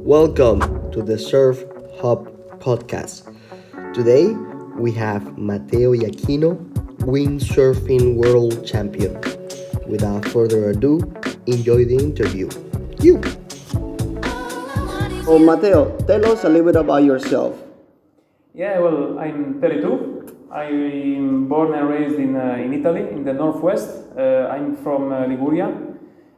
Welcome to the Surf Hub podcast. Today we have Matteo Iachino, Windsurfing World Champion. Without further ado, enjoy the interview. You. So Matteo, tell us a little bit about yourself. Yeah, well, I'm 32. I'm born and raised in Italy, in the northwest. I'm from Liguria.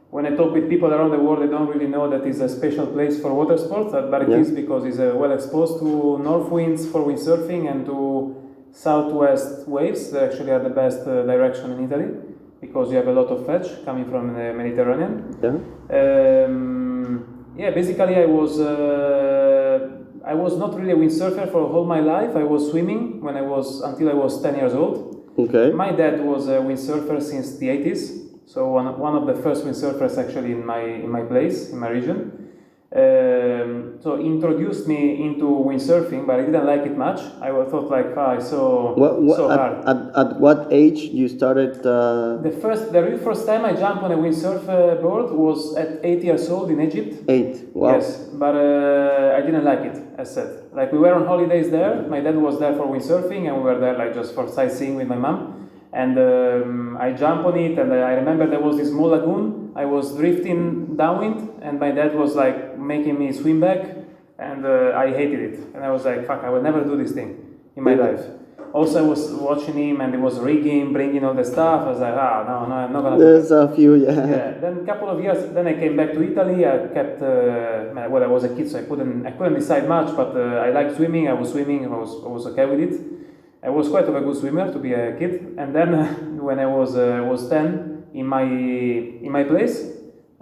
When I talk with people around the world, they don't really know that it's a special place for water sports, but it is because it's well exposed to north winds for windsurfing and to southwest waves. They actually are the best direction in Italy because you have a lot of fetch coming from the Mediterranean. Basically I was not really a windsurfer for all my life. I was swimming until I was 10 years old. Okay. My dad was a windsurfer since the 80s. So one of the first windsurfers actually in my place, in my region. So introduced me into windsurfing, but I didn't like it much. I thought like, it's so hard. At what age you started? The very first time I jumped on a windsurf board was at 8 years old in Egypt. 8, wow. Yes, but I didn't like it, as said. Like we were on holidays there. My dad was there for windsurfing, and we were there like just for sightseeing with my mom. And I jumped on it, and I remember there was this small lagoon. I was drifting downwind, and my dad was like making me swim back, and I hated it. And I was like, fuck, I will never do this thing in my life. Also, I was watching him, and he was rigging, bringing all the stuff. I was like, no, I'm not gonna do it. There's a few, yeah. Then a couple of years, then I came back to Italy. I kept, I was a kid, so I couldn't decide much, but I liked swimming. I was swimming, I was okay with it. I was quite of a good swimmer to be a kid, and then when I was 10, in my place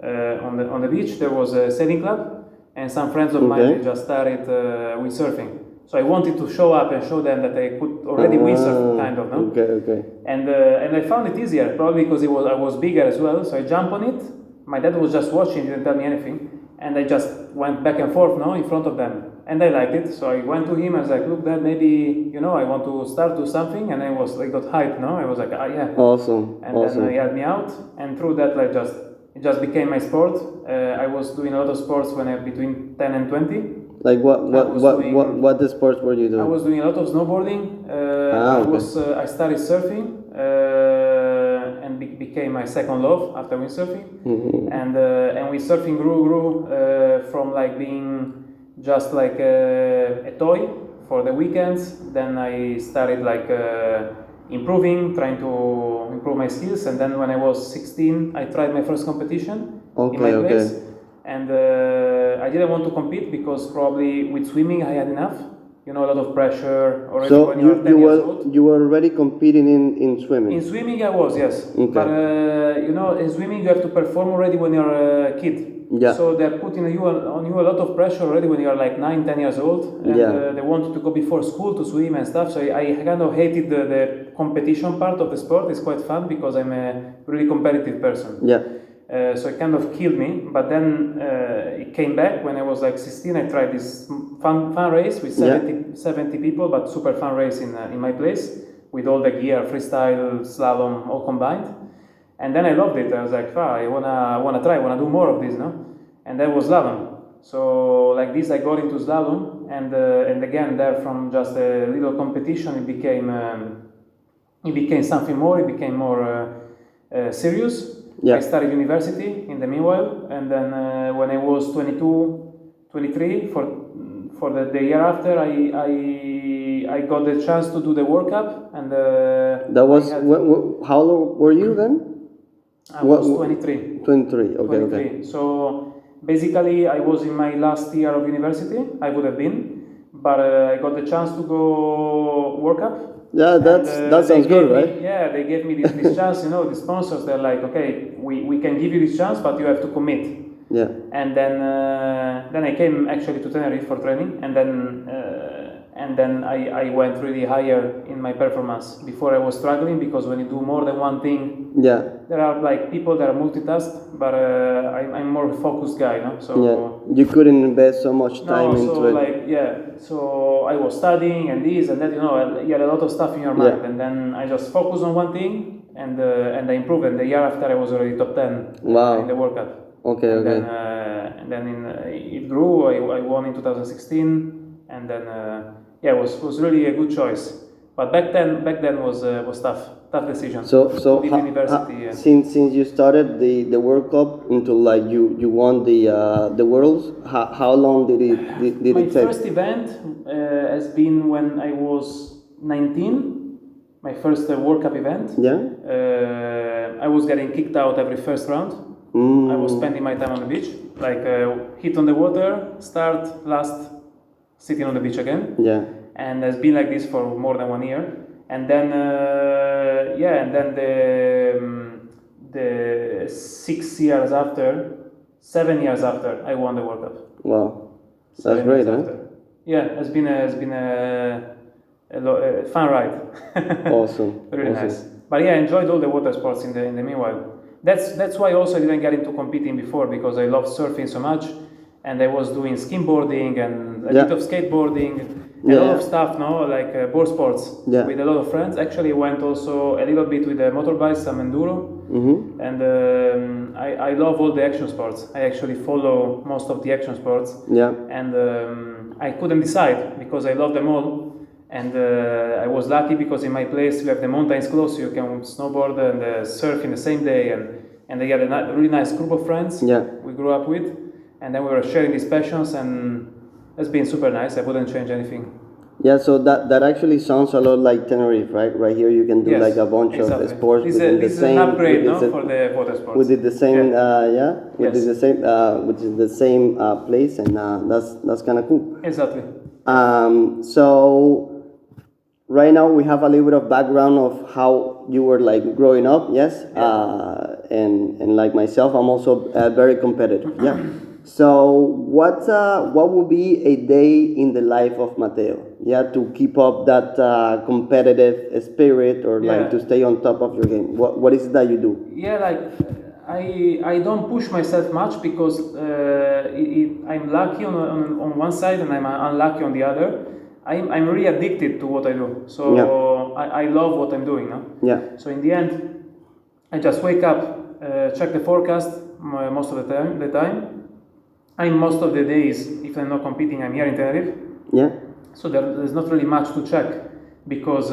on the beach, there was a sailing club, and some friends of mine just started windsurfing. So I wanted to show up and show them that I could already windsurf, kind of, no? Okay. And I found it easier, probably because I was bigger as well. So I jumped on it. My dad was just watching, didn't tell me anything, and I just went back and forth, in front of them. And I liked it, so I went to him. I was like, "Look, Dad, maybe I want to start do something." And I got hyped, I was like, yeah. Awesome. And then he helped me out, and through that, it just became my sport. I was doing a lot of sports when I was between 10 and 20. Like what the sports were you doing? I was doing a lot of snowboarding. I started surfing, and became my second love after windsurfing. Mm-hmm. And windsurfing grew from like being just like a toy for the weekends. Then I started trying to improve my skills. And then when I was 16, I tried my first competition in my place. And I didn't want to compete because probably with swimming I had enough. A lot of pressure already when you're 10 years old. You were already competing in swimming? In swimming I was, yes. Okay. But in swimming you have to perform already when you're a kid. Yeah. So they're putting on you a lot of pressure already when you're like 9, 10 years old. And they wanted to go before school to swim and stuff. So I kind of hated the competition part of the sport. It's quite fun because I'm a really competitive person. Yeah. So it kind of killed me. But then it came back when I was like 16. I tried this fun race with 70 people, but super fun race in my place with all the gear, freestyle, slalom, all combined. And then I loved it. I was like, I wanna try, I wanna do more of this, And that was slalom. So like this, I got into slalom, and again there from just a little competition, it became something more. It became more serious. Yeah. I started university in the meanwhile, and then when I was 22, 23, for the year after, I got the chance to do the World Cup, and that was how old were you then? I was 23. 23, okay, 23. okay. So basically, I was in my last year of university. I would have been, but I got the chance to go World Cup. Yeah, that sounds good, right? They gave me this chance. The sponsors, they're like, okay, we can give you this chance, but you have to commit. Yeah. And then I came actually to Tenerife for training, and then I went really higher in my performance. Before I was struggling because when you do more than one thing, there are like people that are multitask, but I'm more a focused guy, So you couldn't invest so much time into it. So I was studying and this and that, you had a lot of stuff in your mind, and then I just focused on one thing and I improved. And the year after, I was already top 10 in the World Cup. Okay. Then and then it grew. I won in 2016, and then it was really a good choice. But back then was tough decision. So to leave university. Since you started the World Cup until like you won the Worlds, how long did it My it take? first event has been when I was 19. My first World Cup event. Yeah. I was getting kicked out every first round. I was spending my time on the beach, like hit on the water, start, last, sitting on the beach again. Yeah. And it's been like this for more than 1 year. And then the 7 years after, I won the World Cup. Wow, that's great, huh? Yeah, it's been a fun ride. Awesome. Really awesome. nice. But yeah, I enjoyed all the water sports in the meanwhile. That's why also I didn't get into competing before, because I loved surfing so much, and I was doing skimboarding and a bit of skateboarding. A lot of stuff, like board sports with a lot of friends. Actually, went also a little bit with the motorbikes, some enduro, and I love all the action sports. I actually follow most of the action sports, and I couldn't decide because I love them all. And I was lucky because in my place we have the mountains close, so you can snowboard and surf in the same day. And I had a really nice group of friends we grew up with, and then we were sharing these passions, and it's been super nice. I wouldn't change anything. Yeah, so that actually sounds a lot like Tenerife, right? Right here you can do like a bunch of sports within the same. This is an upgrade, for the water sports. We did the same, we did the same, which is the same place, and that's kind of cool. Exactly. So right now we have a little bit of background of how you were like growing up, yes, and like myself, I'm also very competitive, yeah. So what would be a day in the life of Matteo? Yeah, to keep up that competitive spirit, or like to stay on top of your game. What is it that you do? Yeah, like I don't push myself much because I'm lucky on one side and I'm unlucky on the other. I'm really addicted to what I do. So I love what I'm doing. No? Yeah. So in the end, I just wake up, check the forecast most of the time. I'm most of the days, if I'm not competing, I'm here in Tenerife. Yeah. So there's not really much to check because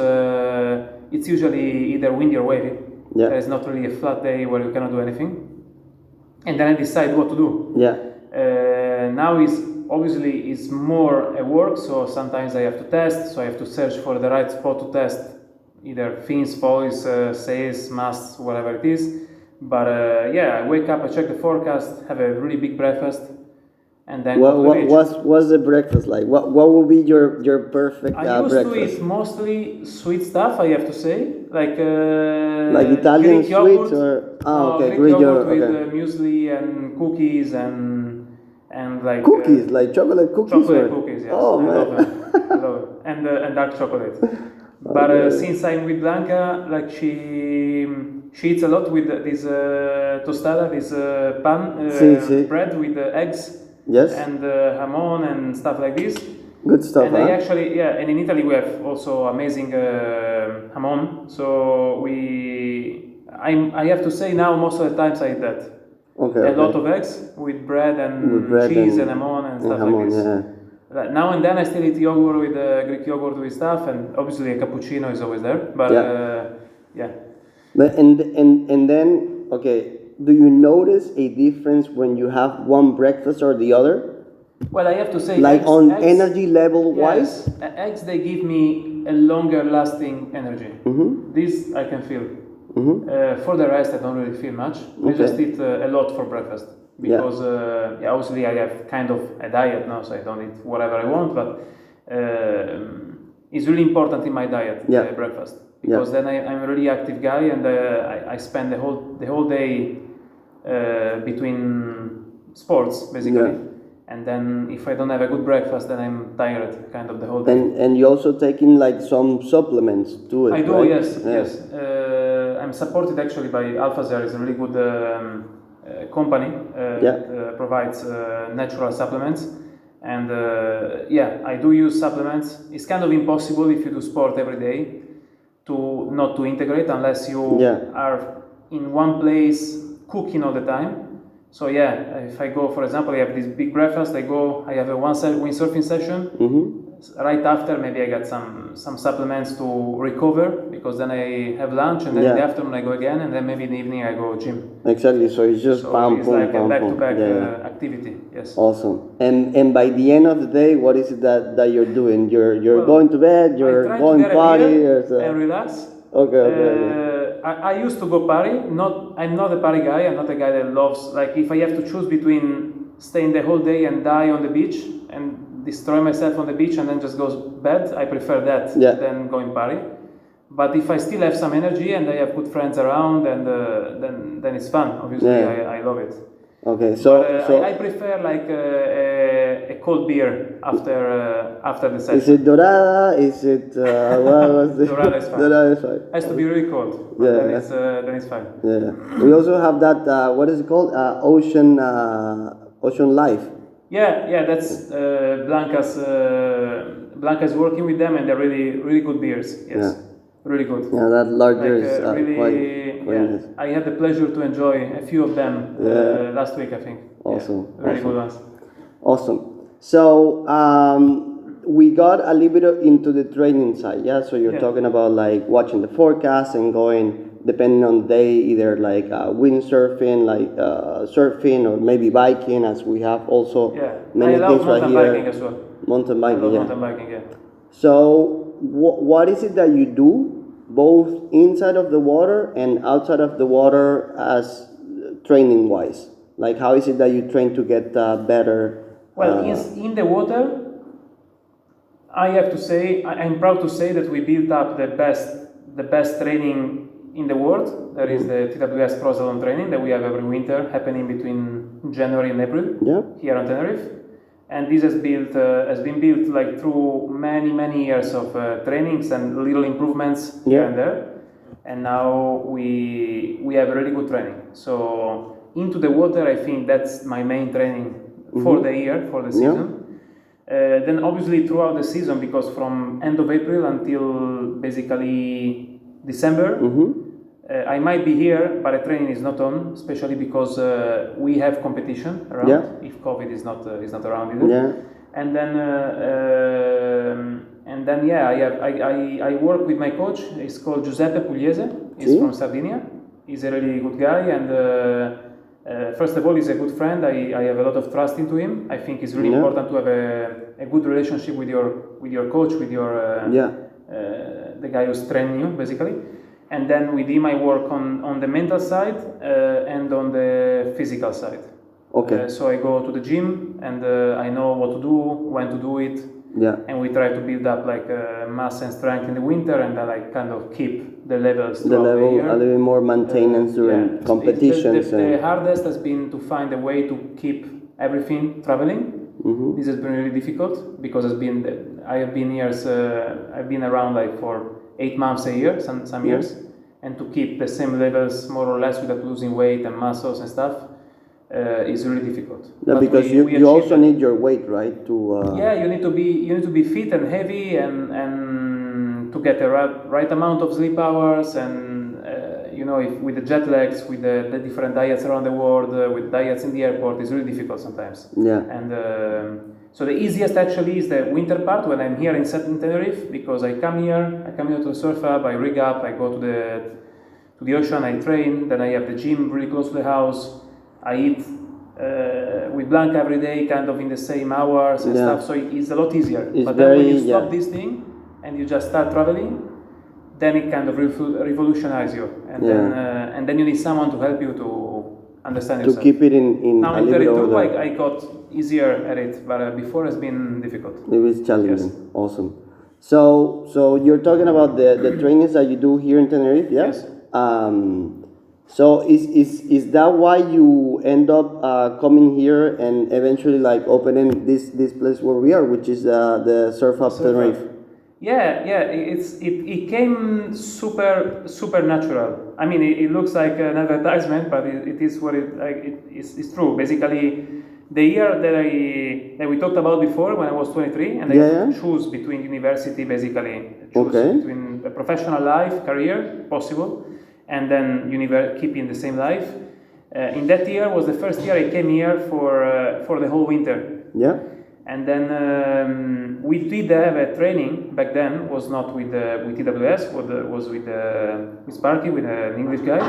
it's usually either windy or wavy. Yeah. There's not really a flat day where you cannot do anything. And then I decide what to do. Yeah. Now it's more a work, so sometimes I have to test, so I have to search for the right spot to test, either fins, foils, sails, masts, whatever it is. But I wake up, I check the forecast, have a really big breakfast, and then what's the breakfast like? What will be your perfect breakfast? I used breakfast? to eat mostly sweet stuff, I have to say, like Italian Greek yogurt, sweets or Greek yogurt with muesli and cookies and like cookies, like chocolate cookies. Chocolate cookies, yes. Oh man, I love them. I love it. And dark chocolate. But since I'm with Blanca, like she eats a lot with this tostada, this pan bread with eggs. Yes. And jamon and stuff like this. Good stuff. And I actually, and in Italy we have also amazing jamon. So I have to say now most of the times I eat that. Okay. A lot of eggs with bread and cheese and jamon and stuff like this. Yeah. Now and then I still eat yogurt with Greek yogurt with stuff, and obviously a cappuccino is always there. But But and then do you notice a difference when you have one breakfast or the other? Well, I have to say, like eggs, energy level wise, eggs they give me a longer lasting energy. This I can feel. For the rest, I don't really feel much. I just eat a lot for breakfast because obviously I have kind of a diet now, so I don't eat whatever I want. But it's really important in my diet, breakfast, because then I'm a really active guy, and I spend the whole day between sports basically. And then if I don't have a good breakfast, then I'm tired kind of the whole day. And you also taking like some supplements to it. I do, right? yes. I'm supported actually by Alphazer. It's a really good company that provides natural supplements. And I do use supplements. It's kind of impossible if you do sport every day to not to integrate unless you are in one place cooking all the time. So yeah, if I go, for example, I have this big breakfast. I have a windsurfing session. Right after, maybe I get some supplements to recover, because then I have lunch, and then in the afternoon I go again, and then maybe in the evening I go gym. Exactly. So it's just So pump, it's pump, like pump, a back-to-back pump. activity. Yes. Awesome. And by the end of the day, what is it that you're doing? You're Well, going to bed. You're I try going to get party, a beer or so? and relax. Okay. I used to go party. I'm not a party guy. I'm not a guy that loves, like, if I have to choose between staying the whole day and die on the beach and destroy myself on the beach and then just go to bed, I prefer that than going party. But if I still have some energy and I have good friends around, and then it's fun. Obviously, I love it. Okay, so I prefer like a cold beer after the session. Is it dorada? Is it what was the Dorada is fine. Dorada is fine. Has to be really cold. But then it's fine. Yeah. We also have that. What is it called? Ocean Life. Yeah. That's Blanca's. Blanca's working with them, and they're really good beers. Yes. Yeah. Really good. Yeah, that larger is really, quite nice. I had the pleasure to enjoy a few of them last week, I think. Awesome. Yeah, really good ones. Awesome. So we got a little bit into the training side, yeah? So you're talking about like watching the forecast and going, depending on the day, either like windsurfing, like surfing, or maybe biking, as we have also many things right here. Biking as well. Mountain biking, Mountain biking, yeah. So what is it that you do, both inside of the water and outside of the water, as training wise? Like, how is it that you train to get better? Well, in the water, I have to say, I'm proud to say that we built up the best training in the world. That is the TWS Pro Salon training that we have every winter, happening between January and April here on Tenerife. And this has been built like through many years of trainings and little improvements here and there. And now we have really good training. So into the water, I think that's my main training for the year, for the season. Then obviously throughout the season, because from end of April until basically December, I might be here, but the training is not on, especially because we have competition around. If COVID is not around either. And then I work with my coach. He's called Giuseppe Pugliese. He's from Sardinia. He's a really good guy, and first of all, he's a good friend. I have a lot of trust into him. I think it's really important to have a good relationship with your coach, with your the guy who's training you, basically. And then with him I work on the mental side and on the physical side. Okay. So I go to the gym, and I know what to do, when to do it. And we try to build up like mass and strength in the winter, and then like kind of keep the levels throughout the year. A little bit more maintenance during competitions. The hardest has been to find a way to keep everything traveling. This has been really difficult, because I've been around like for 8 months a year, some years, and to keep the same levels more or less without losing weight and muscles and stuff is really difficult. Yeah, because you also need your weight, right? You need to be fit and heavy, and to get the right amount of sleep hours, and if with the jet lags, with the different diets around the world, with diets in the airport, it's really difficult sometimes. And so the easiest actually is the winter part, when I'm here in Tenerife, because I come here to the surf hub, I rig up, I go to the ocean, I train, then I have the gym really close to the house, I eat with Blanca every day, kind of in the same hours and stuff, so it's a lot easier. But then when you stop this thing and you just start traveling, then it kind of revolutionizes you, and then you need someone to help you to understand yourself. To keep it in now in 32, I got easier at it, but before it's been difficult. It was challenging. Yes. Awesome. So you're talking about the trainings that you do here in Tenerife, yeah? Yes. So is that why you end up coming here and eventually like opening this place where we are, which is the Surf Hub Tenerife? Yeah. It came super natural. I mean, it looks like an advertisement, but it is what it's true. Basically, the year that we talked about before, when I was 23, and I had to choose between university, basically, between a professional life, career, possible, and then keeping the same life. In that year was the first year I came here for the whole winter. Yeah. And then we did have a training back then. Was not with TWS, was with Sparky, with an English guy.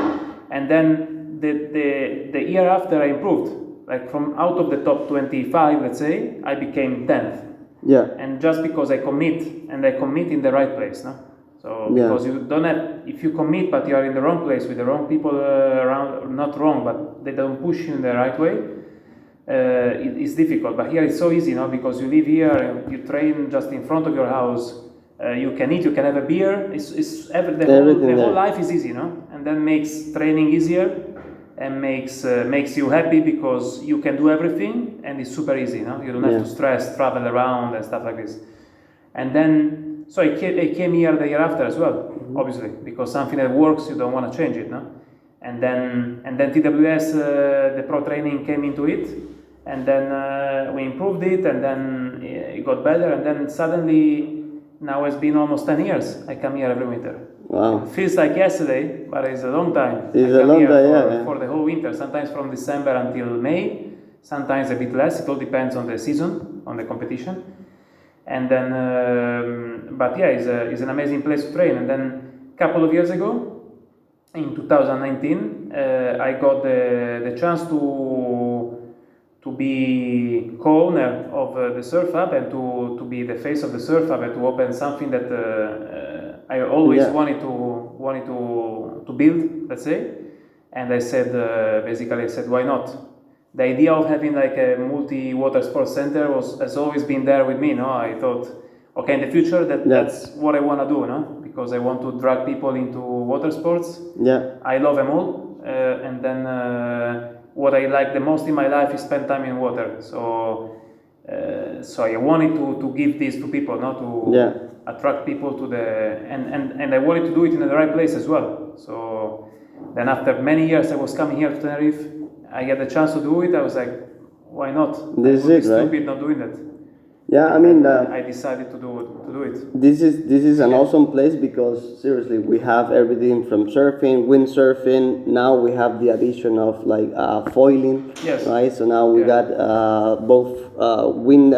And then the year after I improved. Like from out of the top 25, let's say, I became 10th. Yeah. And just because I commit in the right place, no? So because you don't have, if you commit but you are in the wrong place with the wrong people around, not wrong, but they don't push you in the right way, it's difficult. But here it's so easy, no? Because you live here and you train just in front of your house. You can eat, you can have a beer. The whole life is easy, no? And that makes training easier. And makes you happy because you can do everything and it's super easy, no? You don't have to stress, travel around and stuff like this. And then, so I came here the year after as well, obviously, because something that works, you don't want to change it, no? And then TWS, the pro training came into it, and then we improved it, and then it got better, and then suddenly, now it's been almost 10 years, I come here every winter. Wow. It feels like yesterday, but it's a long time. It's a long time, for the whole winter, sometimes from December until May, sometimes a bit less, it all depends on the season, on the competition. And then, but yeah, it's an amazing place to train. And then a couple of years ago, in 2019, I got the chance to be co-owner of the Surf Hub and to be the face of the Surf Hub and to open something that I always wanted to build, let's say. And I said, why not? The idea of having like a multi-water sports center has always been there with me, no? I thought, okay, in the future that's what I want to do, no? Because I want to drag people into water sports. Yeah. I love them all, and then what I like the most in my life is spend time in water. So I wanted to give this to people, no? To attract people to and I wanted to do it in the right place as well. So then after many years I was coming here to Tenerife, I had the chance to do it. I was like, why not? This is it, right? Stupid not doing that. Yeah, I mean, I decided to do it. This is an awesome place because seriously, we have everything from surfing, windsurfing. Now we have the addition of like foiling, right? So now we got both wind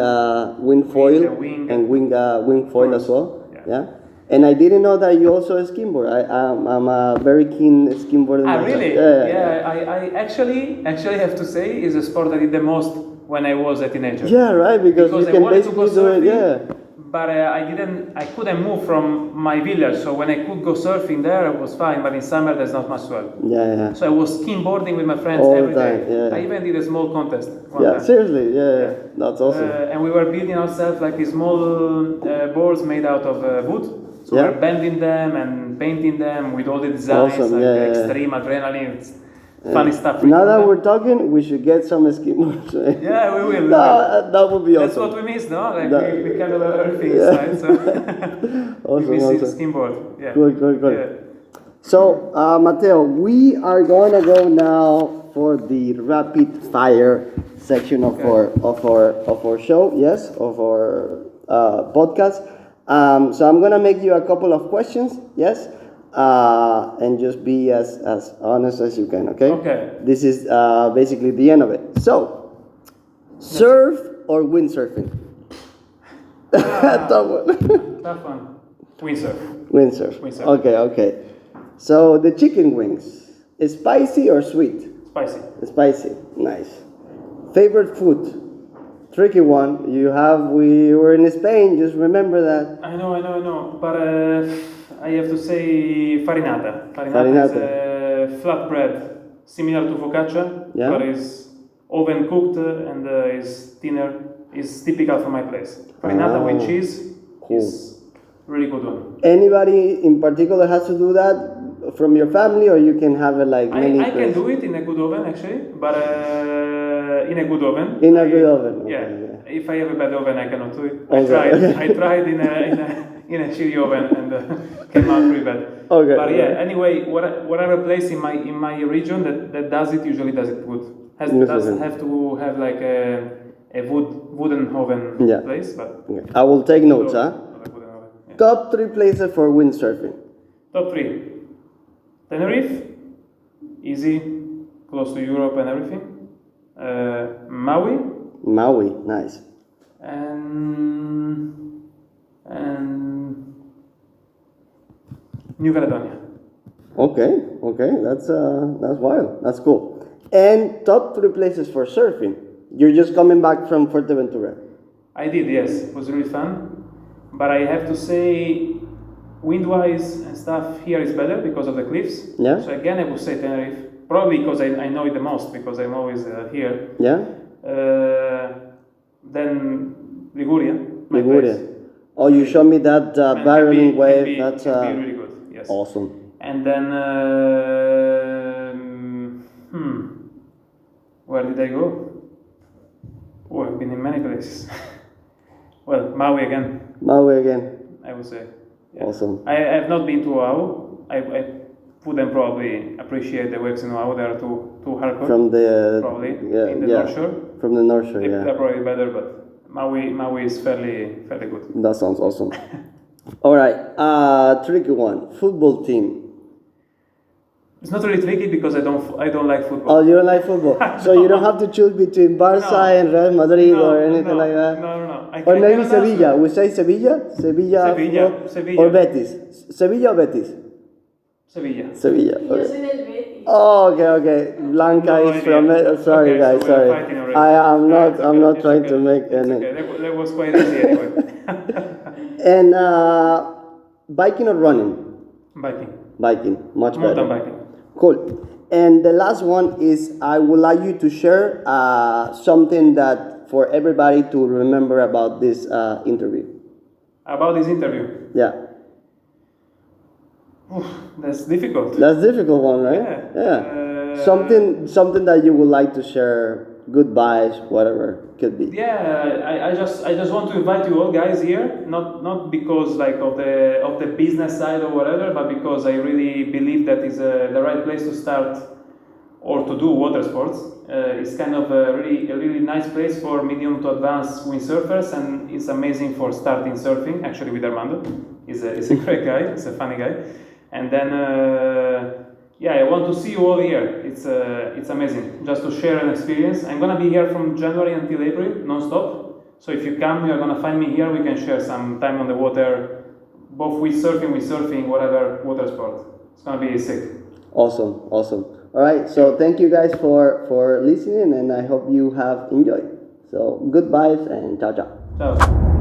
foil and wing foil as well. Yeah. And I didn't know that you also skimboard. I'm a very keen skimboarder. Ah, really? Yeah. I actually have to say is a sport I did the most when I was a teenager. Yeah, right. Because you can basically do it. Yeah. But I couldn't move from my village. So when I could go surfing there, it was fine. But in summer, there's not much swell. Yeah. So I was skimboarding with my friends all every the time. day. Yeah. I even did a small contest. Yeah, seriously. Yeah. That's awesome. And we were building ourselves like these small boards made out of wood. So we're bending them and painting them with all the designs, awesome. Extreme adrenaline, funny stuff. Now that we're talking, we should get some skimboards. Right? Yeah, we will. That would be awesome. That's what we miss, no? Like we kind of everything inside. So awesome. we miss the skimboard. Yeah. Good. Yeah. So, Matteo, we are going to go now for the rapid fire section of our show. Yes, of our podcast. So I'm gonna make you a couple of questions, yes, and just be as honest as you can, okay? Okay. This is basically the end of it. So, surf or windsurfing? Tough one. Tough one. Windsurf. Windsurf. Okay. So the chicken wings, spicy or sweet? Spicy. Spicy. Nice. Favorite food? Tricky one. We were in Spain, just remember that. I know. But I have to say farinata. Farinata is flatbread, similar to focaccia, but is oven cooked and is thinner. Is typical for my place. Farinata with cheese is really good one. Anybody in particular has to do that from your family, or you can have it like many? I can do it in a good oven actually, but in a good oven. In a good oven. Yeah. Okay. If I have a bad oven, I cannot do it. Okay. I tried in a shitty oven and came out pretty bad. Okay. But yeah, anyway, whatever place in my region that does it usually does it good. Doesn't have to have like a wooden oven place, but I will take notes, huh? Yeah. Top 3 places for windsurfing. Top 3. Tenerife, easy. close to Europe and everything. Maui Maui, nice. and New Caledonia. Okay, that's wild. That's cool. And top 3 places for surfing. You're just coming back from Fuerteventura. I did, yes. It was really fun. But I have to say, wind-wise and stuff here is better because of the cliffs. Yeah. So again, I would say Tenerife. Probably because I know it the most because I'm always here. Yeah. Then Liguria. My Liguria. place. Oh, you showed me that And barreling can wave. be That's really good. Yes. awesome. And then, where did I go? Oh, I've been in many places. Well, Maui again, Maui again. I would say. Yeah. Awesome. I have not been to Oahu. I wouldn't probably appreciate the waves in Oahu. They are too hardcore. From the probably in the North Shore. From the North Shore, They're yeah. probably better, but Maui is fairly good. That sounds awesome. All right, tricky one. Football team. It's not really tricky because I don't like football. Oh, you don't like football, so you don't have to choose between Barca and Real Madrid or anything like that. No. Or maybe Sevilla. We say Sevilla, Sevilla. or Betis. Sevilla or Betis? Sevilla. Sevilla. Yo soy del Betis. Oh, okay. Blanca No is from idea. it. Sorry, Okay, guys. so we are Sorry. fighting already. I'm not. It's I'm okay, not it's trying okay, to make it's any. okay. That was quite easy anyway. And biking or running? Biking. Biking, much better. Mountain biking. Cool. And the last one is I would like you to share something that for everybody to remember about this interview. About this interview. Yeah. Oof, that's difficult. That's a difficult one, right? Yeah. Something that you would like to share, goodbyes, whatever could be. Yeah, I just want to invite you all guys here, not because like of the business side or whatever, but because I really believe that is the right place to start or to do water sports. It's kind of a really nice place for medium to advanced windsurfers, and it's amazing for starting surfing. Actually, with Armando, he's a great guy. He's a funny guy, and then. I want to see you all here. It's amazing just to share an experience. I'm gonna be here from January until April, non-stop. So if you come, you're gonna find me here. We can share some time on the water, both with surfing, whatever water sport. It's gonna be sick. Awesome. All right. So thank you guys for listening, and I hope you have enjoyed. So goodbyes and ciao ciao. Ciao.